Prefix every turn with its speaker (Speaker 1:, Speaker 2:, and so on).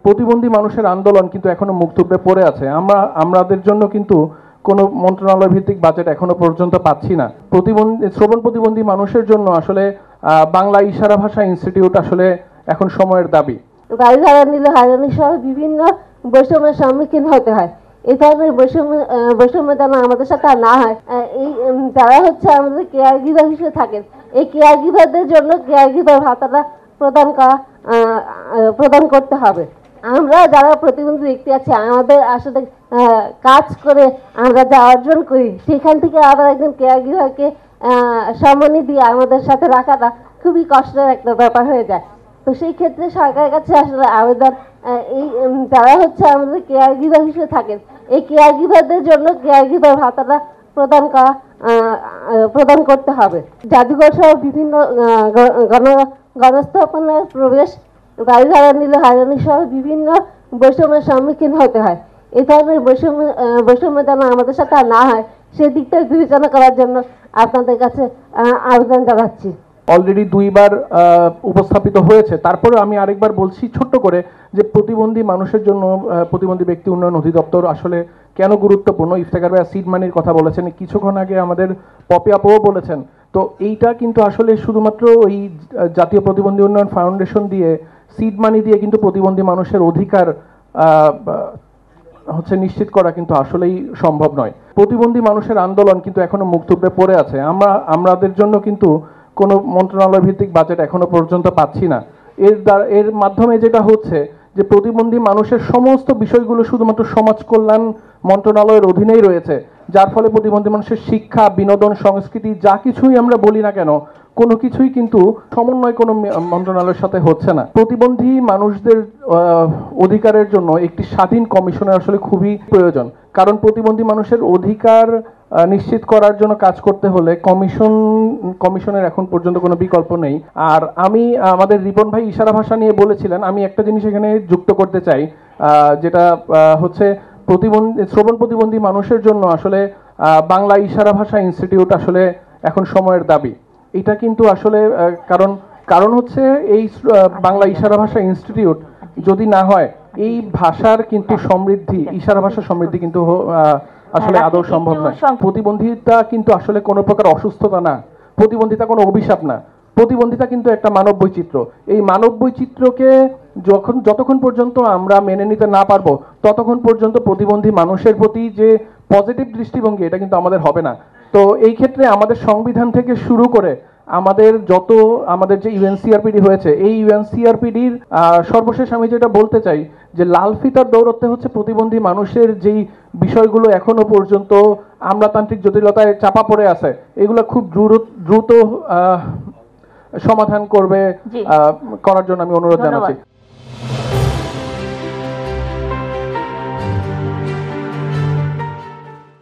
Speaker 1: প্রতিবন্ধী মানুষের আন্দোলন কিন্তু এখনো মুখ থুবড়ে পড়ে আছে। আমাদের জন্য কিন্তু কোনো মন্ত্রণালয় ভিত্তিক বাজেট এখনো পর্যন্ত পাচ্ছি না। শ্রবণ প্রতিবন্ধী মানুষের জন্য আসলে বাংলা ইশারা ভাষা ইনস্টিটিউট আসলে এখন সময়ের দাবি।
Speaker 2: গাড়ি ভাড়া নিলে হয়রানি সহ বিভিন্ন বৈষম্যের সম্মুখীন হতে হয়। এই ধরনের বৈষম্য যেন আমাদের সাথে আর না হয়। এই যারা হচ্ছে আমাদের কেয়ার গিভার হিসেবে থাকেন, এই কেয়ার গিভারদের জন্য কেয়ার গিভার ভাতাটা প্রদান করতে হবে। আমরা যারা প্রতিবন্ধী ব্যক্তি আছে, আমাদের আসলে কাজ করে আমরা যা অর্জন করি সেখান থেকে আবার একজন কেয়ার গিভারকে সম্মানী দিয়ে আমাদের সাথে রাখাটা খুবই কষ্টের একটা ব্যাপার হয়ে যায়। তো সেই ক্ষেত্রে সরকারের কাছে আসলে আবেদন, এই যারা হচ্ছে আমাদের কেয়ার গিভার হিসেবে থাকেন, এই কেয়ার গিভারদের জন্য কেয়ার গিভার ভাতাটা প্রদান করতে হবে। জাদুঘর সহ বিভিন্ন গণস্থাপনার প্রবেশ, গাড়ি ভাড়া নিলে হয়রানি সহ বিভিন্ন বৈষম্যের সম্মুখীন হতে হয়। এই ধরনের বৈষম্য যেন আমাদের সাথে আর না হয় সেদিকটা বিবেচনা করার জন্য আপনাদের কাছে আবেদন জানাচ্ছি।
Speaker 1: অলরেডি দুইবার উপস্থাপিত হয়েছে, তারপরে আমি আরেকবার বলছি ছোট্ট করে যে প্রতিবন্ধী মানুষের জন্য প্রতিবন্ধী ব্যক্তি উন্নয়ন অধিদপ্তর আসলে কেন গুরুত্বপূর্ণ। ইফতেখার ভাই সিড মানির কথা বলেছেন, কিছুক্ষণ আগে আমাদের পপি আপুও বলেছেন। তো এইটা কিন্তু আসলে শুধুমাত্র ওই জাতীয় প্রতিবন্ধী উন্নয়ন ফাউন্ডেশন দিয়ে সিড মানি দিয়ে কিন্তু প্রতিবন্ধী মানুষের অধিকার নিশ্চিত করা কিন্তু আসলেই সম্ভব নয়। প্রতিবন্ধী মানুষের আন্দোলন কিন্তু এখনো মুখ থুবড়ে পড়ে আছে। আমাদের জন্য কিন্তু কোনো মন্ত্রণালয় ভিত্তিক বাজেট এখনো পর্যন্ত পাচ্ছি না। এর মাধ্যমে যেটা হচ্ছে যে প্রতিবন্ধী মানুষের সমস্ত বিষয়গুলো শুধুমাত্র সমাজ কল্যাণ মন্ত্রণালয়ের অধীনেই রয়েছে, যার ফলে প্রতিবন্ধী মানুষের শিক্ষা, বিনোদন, সংস্কৃতি যা কিছুই আমরা বলি না কেন, কোনো কিছুই কিন্তু সমন্বয় কোনো মন্ত্রণালয়ের সাথে হচ্ছে না। প্রতিবন্ধী মানুষদের অধিকারের জন্য একটি স্বাধীন কমিশনের আসলে খুবই প্রয়োজন, কারণ প্রতিবন্ধী মানুষের অধিকার নিশ্চিত করার জন্য কাজ করতে হলে কমিশনের এখন পর্যন্ত কোনো বিকল্প নেই। আর আমাদের রিপন ভাই ইশারা ভাষা নিয়ে বলেছিলেন, আমি একটা জিনিস এখানে যুক্ত করতে চাই, যেটা হচ্ছে শ্রবণ প্রতিবন্ধী মানুষের জন্য আসলে বাংলা ইশারা ভাষা ইনস্টিটিউট আসলে এখন সময়ের দাবি। এটা কিন্তু আসলে কারণ হচ্ছে এই বাংলা ইশারা ভাষা ইনস্টিটিউট যদি না হয়, এই ভাষার কিন্তু সমৃদ্ধি, ইশারা ভাষার সমৃদ্ধি কিন্তু আসলে আদৌ সম্ভব নয়। প্রতিবন্ধিতা কিন্তু আসলে কোনো প্রকার অসুস্থতা না, প্রতিবন্ধিতা কোনো অভিশাপ না, প্রতিবন্ধিতা কিন্তু একটা মানব বৈচিত্র্য। এই মানব বৈচিত্র্যকে যতক্ষণ পর্যন্ত আমরা মেনে নিতে না পারবো, ততক্ষণ পর্যন্ত প্রতিবন্ধী মানুষের প্রতি যে পজিটিভ দৃষ্টিভঙ্গি, এটা কিন্তু আমাদের হবে না। তো এই ক্ষেত্রে আমাদের সংবিধান থেকে শুরু করে আমাদের যে ইউএনসিআরপিডি হয়েছে, এই ইউএনসিআরপিডির সর্বশেষ আমি যেটা বলতে চাই যে লাল ফিতার দৌড়তে হচ্ছে প্রতিবন্ধী মানুষের যেই বিষয়গুলো এখনো পর্যন্ত আমলাতান্ত্রিক জটিলতায় চাপা পড়ে আছে, এগুলো খুব দ্রুত সমাধান করার জন্য আমি অনুরোধ জানাচ্ছি।